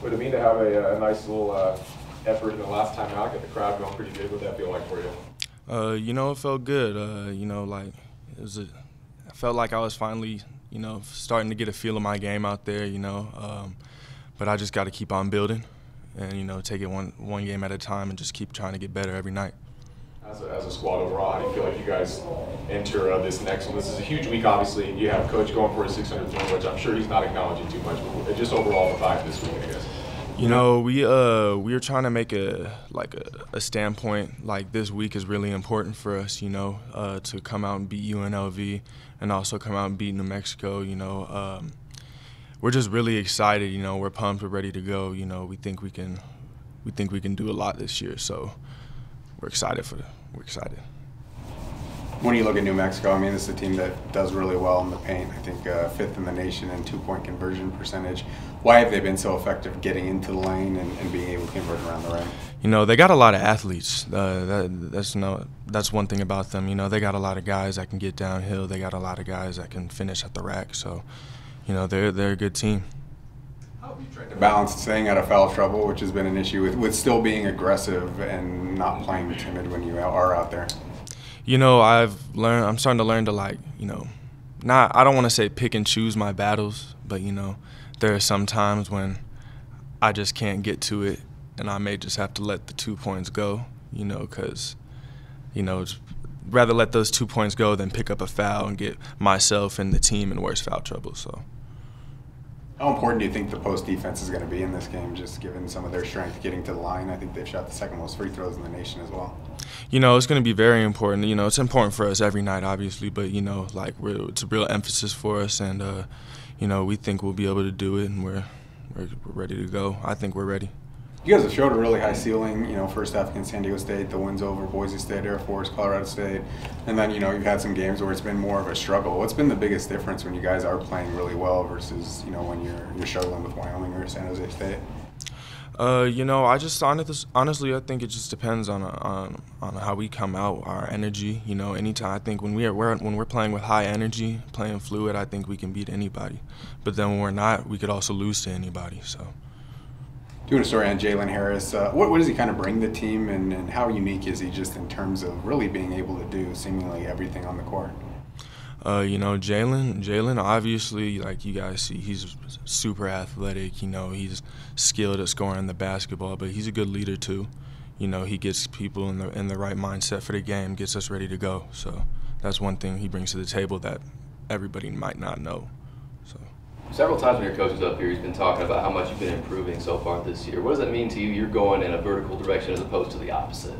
What did it mean to have a nice little effort in the last time out, get the crowd going pretty good? What did that feel like for you? It felt good. I felt like I was finally, starting to get a feel of my game out there, but I just got to keep on building and, take it one game at a time and just keep trying to get better every night. As a squad overall, how do you feel like you guys enter this next one? This is a huge week, obviously. You have Coach going for a 600 win, which I'm sure he's not acknowledging too much, but just overall the vibe this week, I guess. We were trying to make a standpoint like this week is really important for us, to come out and beat UNLV and also come out and beat New Mexico. We're just really excited. We're pumped. We're ready to go. We think we can do a lot this year. So we're excited We're excited. When you look at New Mexico, I mean, this is a team that does really well in the paint. I think 5th in the nation in two-point conversion percentage. Why have they been so effective getting into the lane and being able to convert around the rim? They got a lot of athletes. That's one thing about them. They got a lot of guys that can get downhill. They got a lot of guys that can finish at the rack. So, they're a good team. How have you tried to balance staying out of foul trouble, which has been an issue, with still being aggressive and not playing timid when you are out there? I'm starting to learn to I don't want to say pick and choose my battles, but there are some times when I just can't get to it and I may just have to let the 2 points go, because, rather let those 2 points go than pick up a foul and get myself and the team in worse foul trouble, so. How important do you think the post defense is going to be in this game, just given some of their strength getting to the line? I think they've shot the second most free throws in the nation as well. It's going to be very important. It's important for us every night, obviously, but, it's a real emphasis for us, and, we think we'll be able to do it, and we're ready to go. I think we're ready. You guys have showed a really high ceiling, first half against San Diego State, the wins over Boise State, Air Force, Colorado State, and then, you've had some games where it's been more of a struggle. What's been the biggest difference when you guys are playing really well versus, when you're struggling with Wyoming or San Jose State? I just honestly, I think it just depends on how we come out, our energy. Anytime I think when we're playing with high energy, playing fluid, I think we can beat anybody. But then when we're not, we could also lose to anybody. So. Doing a story on Jalen Harris, what does he kind of bring the team, and how unique is he just in terms of really being able to do seemingly everything on the court? Jalen, obviously, like you guys see, he's super athletic. He's skilled at scoring the basketball, but he's a good leader too. He gets people in the right mindset for the game, gets us ready to go. So that's one thing he brings to the table that everybody might not know. So. Several times when your coach is up here, he's been talking about how much you've been improving so far this year. What does that mean to you? You're going in a vertical direction as opposed to the opposite.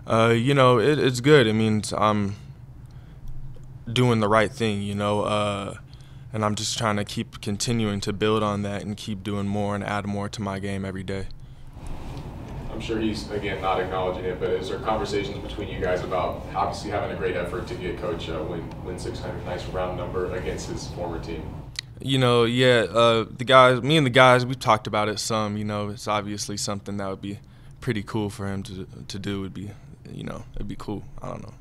It's good. It means I'm doing the right thing, and I'm just trying to keep continuing to build on that and keep doing more and add more to my game every day. I'm sure he's, again, not acknowledging it, but is there conversations between you guys about obviously having a great effort to get Coach win 600, nice round number against his former team? The guys, me and the guys, we've talked about it some. It's obviously something that would be pretty cool for him to do. Would be, it'd be cool. I don't know.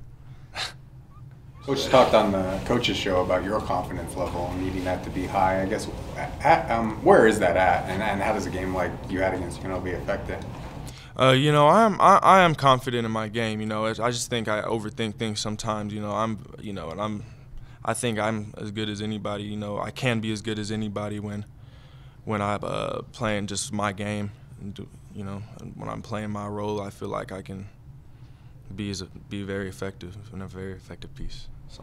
Coach talked on the coach's show about your confidence level and needing that to be high. I guess, where is that at, and how does a game like you had against UNLV affect it? I am confident in my game. I just think I overthink things sometimes. I think I'm as good as anybody. I can be as good as anybody when I'm playing just my game. And, when I'm playing my role, I feel like I can be very effective in a very effective piece. So.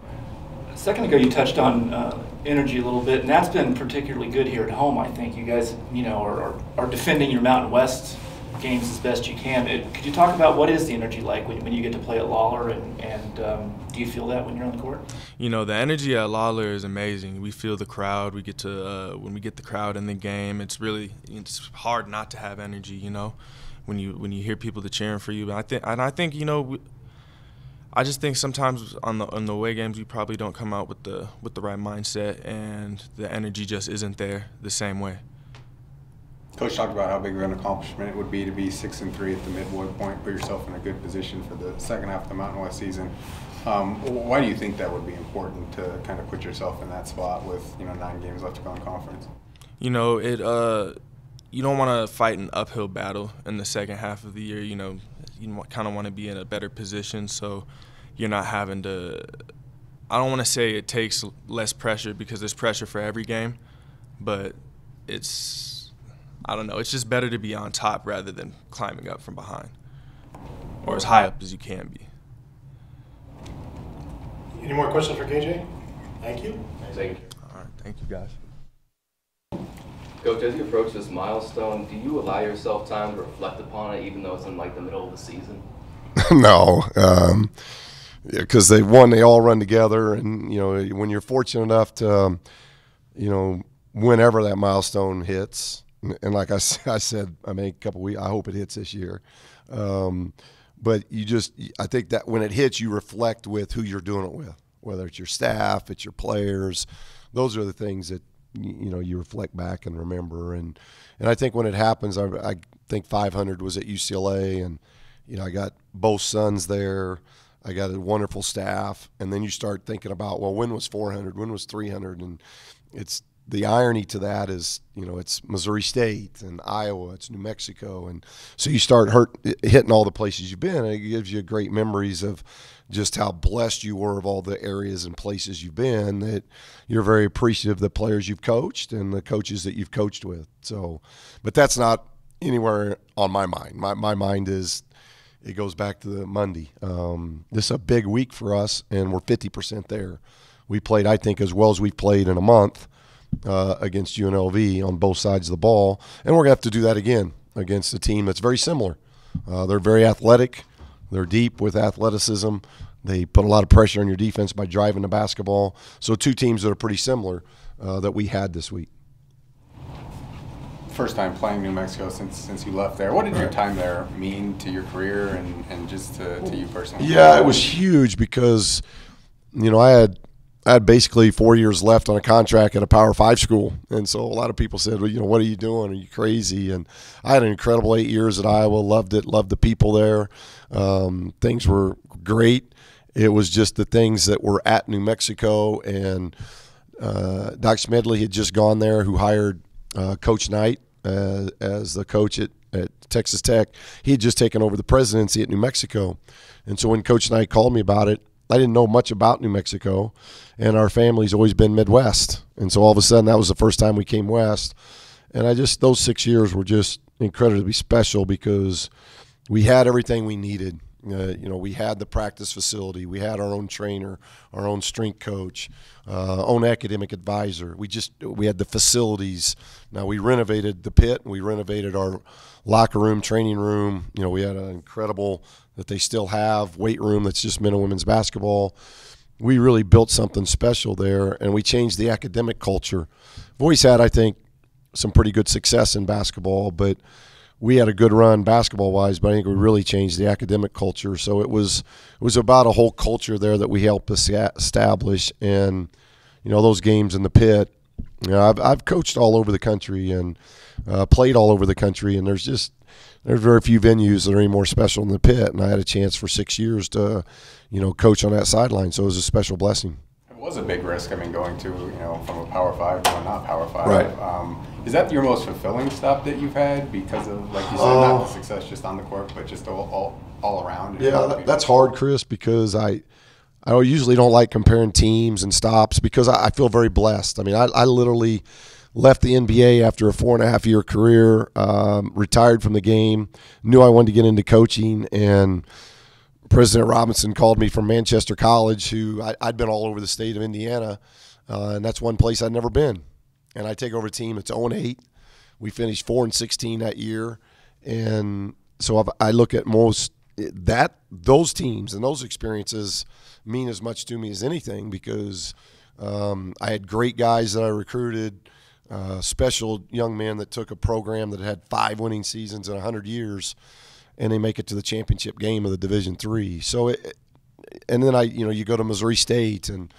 A second ago, you touched on energy a little bit, and that's been particularly good here at home. I think you guys, are defending your Mountain West games as best you can. Could you talk about what is the energy like when you get to play at Lawler, and do you feel that when you're on the court? The energy at Lawler is amazing. We feel the crowd. We get to when we get the crowd in the game, it's hard not to have energy. When you hear people that cheering for you. I just think sometimes on the away games we probably don't come out with the right mindset, and the energy just isn't there the same way. Coach talked about how big of an accomplishment it would be to be 6-3 at the midway point, put yourself in a good position for the second half of the Mountain West season. Why do you think that would be important to kind of put yourself in that spot with 9 games left to go in conference? you don't want to fight an uphill battle in the second half of the year. You know, you kind of want to be in a better position so you're not having to – I don't want to say it takes less pressure because there's pressure for every game, but it's – I don't know. It's just better to be on top rather than climbing up from behind or as high up as you can be. Any more questions for KJ? Thank you. Thank you. All right. Thank you, guys. Coach, as you approach this milestone, do you allow yourself time to reflect upon it, even though it's in like the middle of the season? No, because they all run together, and you know when you're fortunate enough to, you know, whenever that milestone hits, and like I said, I mean a couple weeks, I hope it hits this year, but I think that when it hits, you reflect with who you're doing it with, whether it's your staff, it's your players. Those are the things that you reflect back and remember, and I think when it happens, I think 500 was at UCLA, and I got both sons there. I got a wonderful staff, and then you start thinking about, well, when was 400? When was 300? And it's the irony to that is, it's Missouri State and Iowa, it's New Mexico, and so you start hitting all the places you've been, and it gives you great memories of just how blessed you were of all the areas and places you've been, that you're very appreciative of the players you've coached and the coaches that you've coached with. So, but that's not anywhere on my mind. My mind is, it goes back to the Monday. This is a big week for us, and we're 50% there. We played, I think, as well as we've played in a month against UNLV on both sides of the ball, and we're going to have to do that again against a team that's very similar. They're very athletic. They're deep with athleticism. They put a lot of pressure on your defense by driving the basketball. So two teams that are pretty similar that we had this week. First time playing New Mexico since you left there. What did your time there mean to your career and just to you personally? Yeah, it was huge because, I had basically 4 years left on a contract at a Power 5 school. And so a lot of people said, well, what are you doing? Are you crazy? And I had an incredible 8 years at Iowa, loved it, loved the people there. Things were great. It was just the things that were at New Mexico. And Doc Smedley had just gone there, who hired Coach Knight as the coach at Texas Tech. He had just taken over the presidency at New Mexico. And so when Coach Knight called me about it, I didn't know much about New Mexico, and our family's always been Midwest. And so all of a sudden, that was the first time we came west. And those 6 years were just incredibly special because we had everything we needed. We had the practice facility. We had our own trainer, our own strength coach, own academic advisor. We had the facilities. Now, we renovated the pit. We renovated our locker room, training room. We had an incredible, that they still have, weight room that's just men and women's basketball. We really built something special there, and we changed the academic culture. We've always had, I think, some pretty good success in basketball, but we had a good run basketball-wise, but I think we really changed the academic culture. So it was about a whole culture there that we helped establish. And, those games in the pit, I've coached all over the country and played all over the country, and there's very few venues that are any more special than the pit. And I had a chance for 6 years to, coach on that sideline. So it was a special blessing. It was a big risk, going to, from a Power 5 to a not Power 5. Right. Is that your most fulfilling stop that you've had because of, like you said, not the success just on the court, but just all around? Yeah, that's hard, Chris, because I usually don't like comparing teams and stops because I feel very blessed. I literally left the NBA after a 4.5-year career, retired from the game, knew I wanted to get into coaching, and President Robinson called me from Manchester College, who I'd been all over the state of Indiana, and that's one place I'd never been. And I take over a team that's 0-8. We finished 4-16 that year, and so I look at those teams and those experiences mean as much to me as anything because I had great guys that I recruited, special young men that took a program that had 5 winning seasons in 100 years, and they make it to the championship game of the Division III. So, and then you go to Missouri State and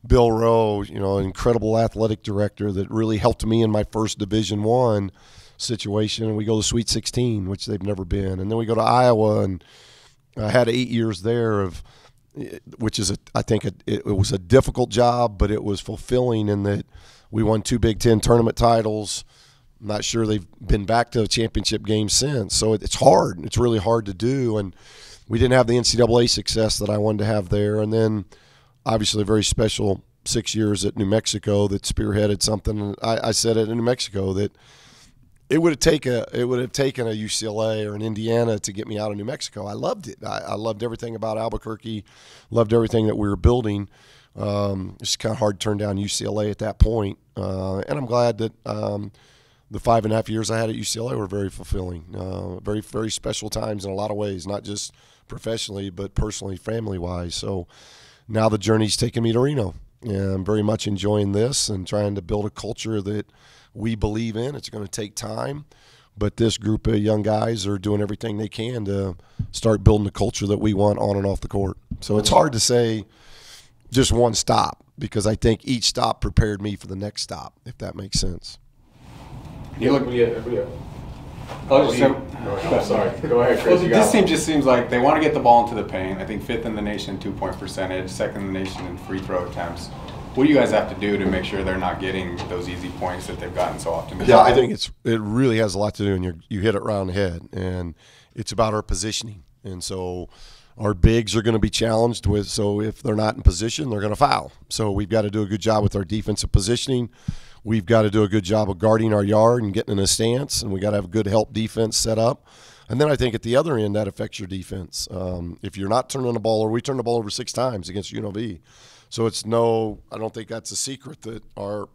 Bill Rowe, an incredible athletic director that really helped me in my first Division I situation, and we go to Sweet 16, which they've never been, and then we go to Iowa, and I had 8 years there which is I think it was a difficult job, but it was fulfilling in that we won 2 Big Ten tournament titles, I'm not sure they've been back to a championship game since. So it's hard. It's really hard to do. And we didn't have the NCAA success that I wanted to have there. And then obviously a very special 6 years at New Mexico that spearheaded something. And I said it in New Mexico that it would have taken a UCLA or an Indiana to get me out of New Mexico. I loved it. I loved everything about Albuquerque, loved everything that we were building. It's kind of hard to turn down UCLA at that point. And I'm glad that the 5.5 years I had at UCLA were very fulfilling, very, very special times in a lot of ways, not just professionally, but personally, family-wise. So now the journey's taken me to Reno, and I'm very much enjoying this and trying to build a culture that we believe in. It's going to take time, but this group of young guys are doing everything they can to start building the culture that we want on and off the court. So it's hard to say just one stop, because I think each stop prepared me for the next stop, if that makes sense. You look. I'm sorry. Go ahead, Chris. Well, this team just seems like they want to get the ball into the paint. I think 5th in the nation in 2-point percentage, 2nd in the nation in free throw attempts. What do you guys have to do to make sure they're not getting those easy points that they've gotten so often? Yeah, I think it really has a lot to do, and you hit it right on the head. And it's about our positioning. And so our bigs are going to be challenged with. So if they're not in position, they're going to foul. So we've got to do a good job with our defensive positioning. We've got to do a good job of guarding our yard and getting in a stance, and we got to have a good help defense set up. And then I think at the other end, that affects your defense. If you're not turning the ball, or we turned the ball over 6 times against UNLV. So I don't think that's a secret that our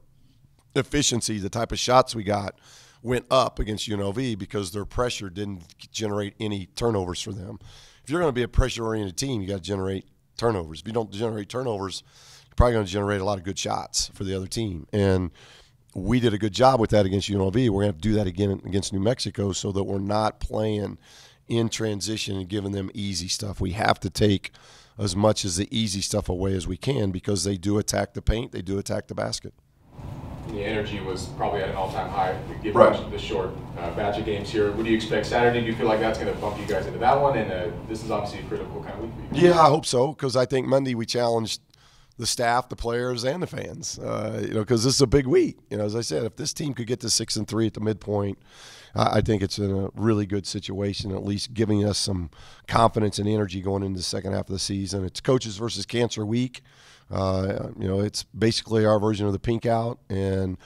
efficiency, the type of shots we got, went up against UNLV because their pressure didn't generate any turnovers for them. If you're going to be a pressure-oriented team, you got to generate turnovers. If you don't generate turnovers, you're probably going to generate a lot of good shots for the other team. And we did a good job with that against UNLV. We're going to have to do that again against New Mexico so that we're not playing in transition and giving them easy stuff. We have to take as much as the easy stuff away as we can, because they do attack the paint, they do attack the basket. The energy was probably at an all-time high given the short batch of games here. What do you expect Saturday? Do you feel like that's going to bump you guys into that one? And this is obviously a critical kind of week for you. Yeah, I hope so, because I think Monday we challenged the staff, the players, and the fans, because this is a big week. As I said, if this team could get to 6-3 at the midpoint, I think it's in a really good situation, at least giving us some confidence and energy going into the second half of the season. It's Coaches versus Cancer week. It's basically our version of the Pink Out, and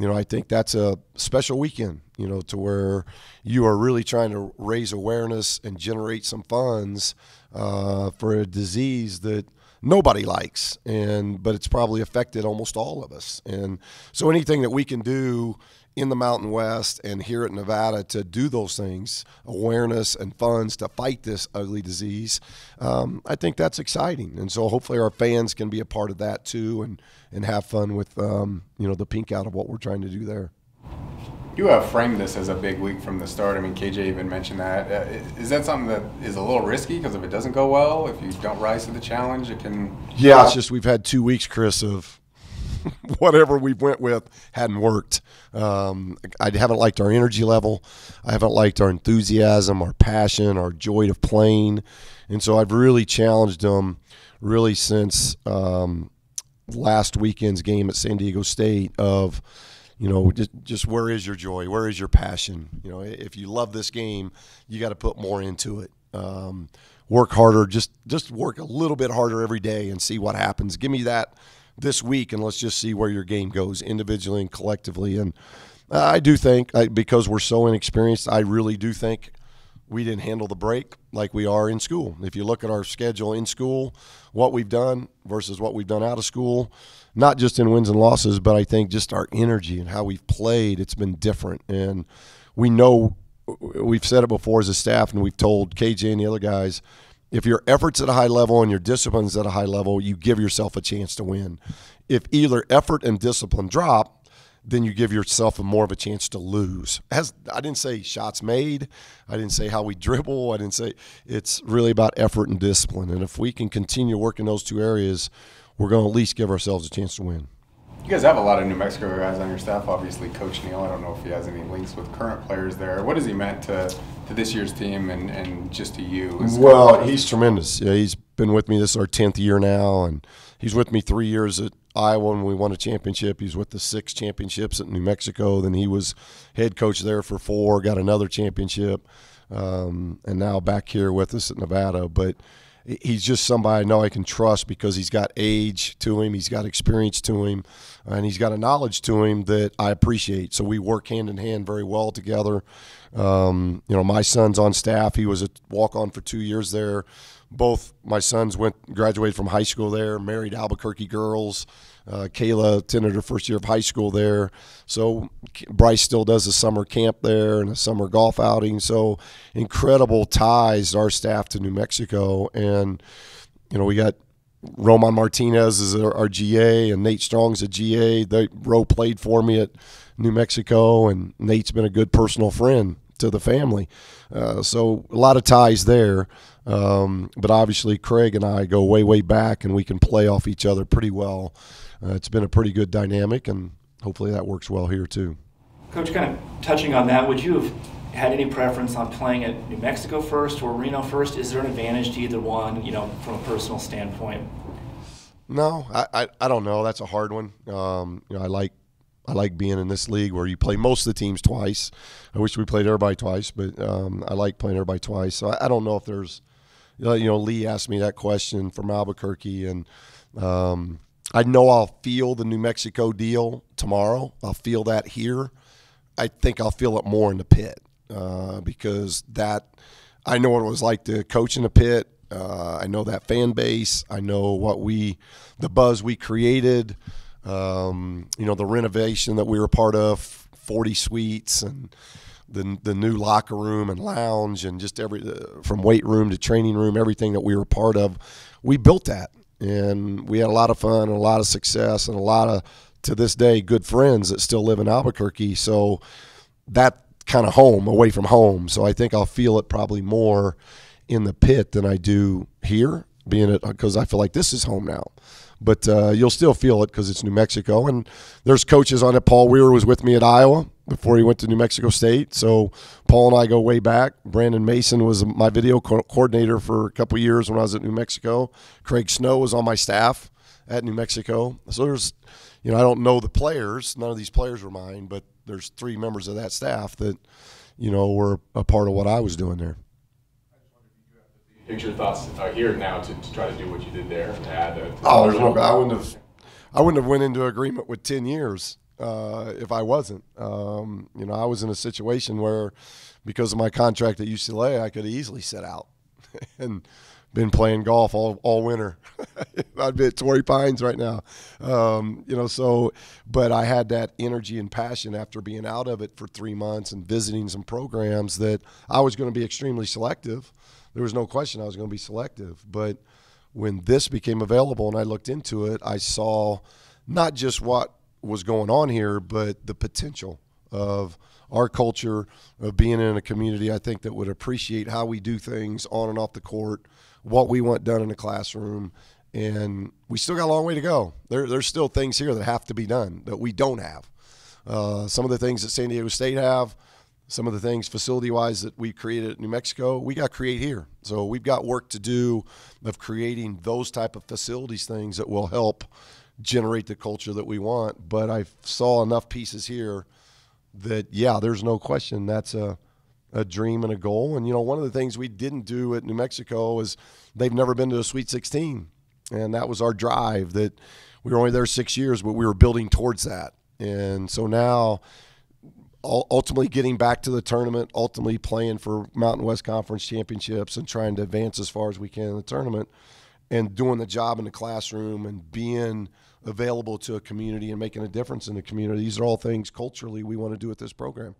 I think that's a special weekend, to where you are really trying to raise awareness and generate some funds for a disease that nobody likes, but it's probably affected almost all of us. And so anything that we can do in the Mountain West and here at Nevada to do those things, awareness and funds to fight this ugly disease, I think that's exciting. And so hopefully our fans can be a part of that too, and have fun with the Pink Out of what we're trying to do there. You have framed this as a big week from the start. I mean, KJ even mentioned that. Is that something that is a little risky? Because if it doesn't go well, if you don't rise to the challenge, it can... Yeah, it's just we've had 2 weeks, Chris, of whatever we went with hadn't worked. I haven't liked our energy level. I haven't liked our enthusiasm, our passion, our joy of playing. And so I've really challenged them really since last weekend's game at San Diego State of... just where is your joy? Where is your passion? If you love this game, you got to put more into it. Work harder. Just work a little bit harder every day and see what happens. Give me that this week, and let's just see where your game goes individually and collectively. And I do think, because we're so inexperienced, I really do think we didn't handle the break like we are in school. If you look at our schedule in school, what we've done versus what we've done out of school, not just in wins and losses, but I think just our energy and how we've played, it's been different. And we know, we've said it before as a staff, and we've told KJ and the other guys, if your effort's at a high level and your discipline's at a high level, you give yourself a chance to win. If either effort and discipline drop, then you give yourself more of a chance to lose. I didn't say shots made. I didn't say how we dribble. I didn't say it's really about effort and discipline. And if we can continue working those 2 areas, we're going to at least give ourselves a chance to win. You guys have a lot of New Mexico guys on your staff. Obviously, Coach Neal, I don't know if he has any links with current players there. What has he meant to this year's team and just to you? Well, he's tremendous. Yeah, he's been with me. This is our 10th year now, and he's with me 3 years at Iowa when we won a championship. He was with the 6 championships at New Mexico. Then he was head coach there for 4, got another championship, and now back here with us at Nevada. But he's just somebody I know I can trust because he's got age to him, he's got experience to him, and he's got a knowledge to him that I appreciate. So we work hand in hand very well together. My son's on staff. He was a walk-on for 2 years there. Both my sons graduated from high school there, married Albuquerque girls. Kayla attended her first year of high school there. So Bryce still does a summer camp there and a summer golf outing. So incredible ties, our staff, to New Mexico. And, we got Roman Martinez is our GA and Nate Strong's a GA. They played for me at New Mexico, and Nate's been a good personal friend to the family. So a lot of ties there. But obviously Craig and I go way, way back, and we can play off each other pretty well. It's been a pretty good dynamic, and hopefully that works well here too. Coach, kind of touching on that, would you have had any preference on playing at New Mexico first or Reno first? Is there an advantage to either one, from a personal standpoint? No, I don't know. That's a hard one. I like being in this league where you play most of the teams twice. I wish we played everybody twice, but I like playing everybody twice. So I don't know if there's, Lee asked me that question from Albuquerque, and I know I'll feel the New Mexico deal tomorrow. I'll feel that here. I think I'll feel it more in the pit because I know what it was like to coach in the pit. I know that fan base. I know the buzz we created. The renovation that we were part of, 40 suites, and the new locker room and lounge, and just from weight room to training room, everything that we were part of, we built that, and we had a lot of fun and a lot of success and a lot of, to this day, good friends that still live in Albuquerque. So that kind of home, away from home. So I think I'll feel it probably more in the pit than I do here, because I feel like this is home now. But you'll still feel it because it's New Mexico. And there's coaches on it. Paul Weir was with me at Iowa before he went to New Mexico State. So Paul and I go way back. Brandon Mason was my video coordinator for a couple of years when I was at New Mexico. Craig Snow was on my staff at New Mexico. So there's, I don't know the players. None of these players were mine, but there's 3 members of that staff that, were a part of what I was doing there. Picture thoughts here now to try to do what you did there to add I wouldn't have went into agreement with 10 years if I wasn't. I was in a situation where, because of my contract at UCLA, I could easily sit out and been playing golf all winter. I'd be at Torrey Pines right now. But I had that energy and passion after being out of it for 3 months and visiting some programs that I was going to be extremely selective. There was no question I was going to be selective. But when this became available and I looked into it, I saw not just what was going on here, but the potential of our culture, of being in a community, I think, that would appreciate how we do things on and off the court, what we want done in the classroom. And we still got a long way to go. There's still things here that have to be done that we don't have. Some of the things that San Diego State have, some of the things facility-wise that we created at New Mexico, we got to create here. So we've got work to do of creating those type of facilities things that will help generate the culture that we want. But I saw enough pieces here that, there's no question that's a dream and a goal. And, one of the things we didn't do at New Mexico is they've never been to a Sweet 16. And that was our drive, that we were only there 6 years, but we were building towards that. And so now – ultimately getting back to the tournament, ultimately playing for Mountain West Conference championships and trying to advance as far as we can in the tournament, and doing the job in the classroom and being available to a community and making a difference in the community. These are all things culturally we want to do with this program.